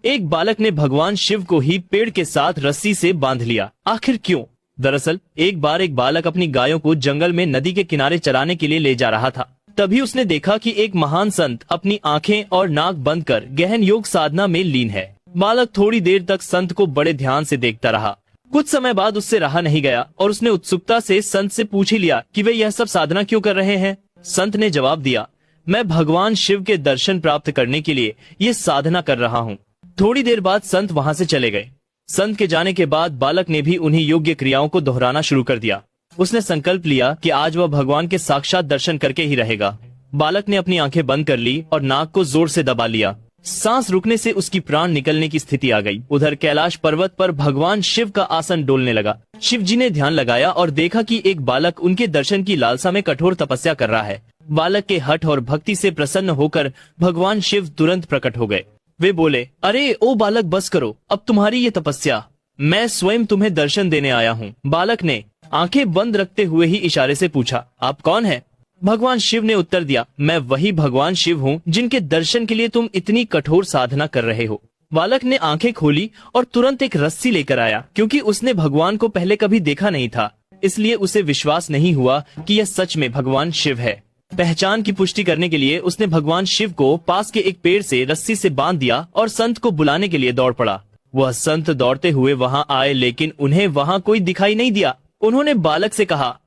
एक बालक ने भगवान शिव को ही पेड़ के साथ रस्सी से बांध लिया। आखिर क्यों? दरअसल एक बार एक बालक अपनी गायों को जंगल में नदी के किनारे चराने के लिए ले जा रहा था। तभी उसने देखा कि एक महान संत अपनी आंखें और नाक बंद कर गहन योग साधना में लीन है। बालक थोड़ी देर तक संत को बड़े ध्यान से देखता रहा। कुछ समय बाद उससे रहा नहीं गया और उसने उत्सुकता से संत से पूछ ही लिया कि वे यह सब साधना क्यों कर रहे हैं। संत ने जवाब दिया, मैं भगवान शिव के दर्शन प्राप्त करने के लिए ये साधना कर रहा हूँ। थोड़ी देर बाद संत वहाँ से चले गए। संत के जाने के बाद बालक ने भी उन्हीं योग्य क्रियाओं को दोहराना शुरू कर दिया। उसने संकल्प लिया कि आज वह भगवान के साक्षात दर्शन करके ही रहेगा। बालक ने अपनी आंखें बंद कर ली और नाक को जोर से दबा लिया। सांस रुकने से उसकी प्राण निकलने की स्थिति आ गई। उधर कैलाश पर्वत पर भगवान शिव का आसन डोलने लगा। शिव जी ने ध्यान लगाया और देखा कि एक बालक उनके दर्शन की लालसा में कठोर तपस्या कर रहा है। बालक के हठ और भक्ति से प्रसन्न होकर भगवान शिव तुरंत प्रकट हो गए। वे बोले, अरे ओ बालक, बस करो, अब तुम्हारी ये तपस्या, मैं स्वयं तुम्हें दर्शन देने आया हूँ। बालक ने आंखें बंद रखते हुए ही इशारे से पूछा, आप कौन हैं? भगवान शिव ने उत्तर दिया, मैं वही भगवान शिव हूँ जिनके दर्शन के लिए तुम इतनी कठोर साधना कर रहे हो। बालक ने आंखें खोली और तुरंत एक रस्सी लेकर आया। क्योंकि उसने भगवान को पहले कभी देखा नहीं था, इसलिए उसे विश्वास नहीं हुआ कि यह सच में भगवान शिव है। पहचान की पुष्टि करने के लिए उसने भगवान शिव को पास के एक पेड़ से रस्सी से बांध दिया और संत को बुलाने के लिए दौड़ पड़ा। वह संत दौड़ते हुए वहां आए, लेकिन उन्हें वहां कोई दिखाई नहीं दिया। उन्होंने बालक से कहा,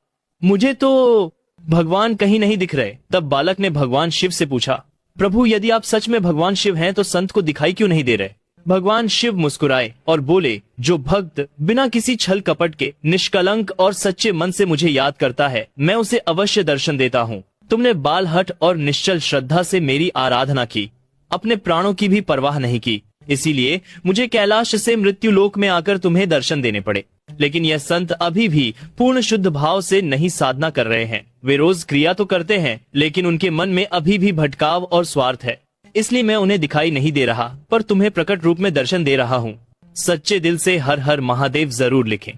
मुझे तो भगवान कहीं नहीं दिख रहे। तब बालक ने भगवान शिव से पूछा, प्रभु, यदि आप सच में भगवान शिव हैं तो संत को दिखाई क्यों नहीं दे रहे? भगवान शिव मुस्कुराए और बोले, जो भक्त बिना किसी छल कपट के निष्कलंक और सच्चे मन से मुझे याद करता है, मैं उसे अवश्य दर्शन देता हूँ। तुमने बाल हट और निश्चल श्रद्धा से मेरी आराधना की, अपने प्राणों की भी परवाह नहीं की, इसीलिए मुझे कैलाश से मृत्यु लोक में आकर तुम्हें दर्शन देने पड़े। लेकिन यह संत अभी भी पूर्ण शुद्ध भाव से नहीं साधना कर रहे हैं। वे रोज क्रिया तो करते हैं, लेकिन उनके मन में अभी भी भटकाव और स्वार्थ है। इसलिए मैं उन्हें दिखाई नहीं दे रहा, पर तुम्हें प्रकट रूप में दर्शन दे रहा हूँ। सच्चे दिल से हर हर महादेव जरूर लिखें।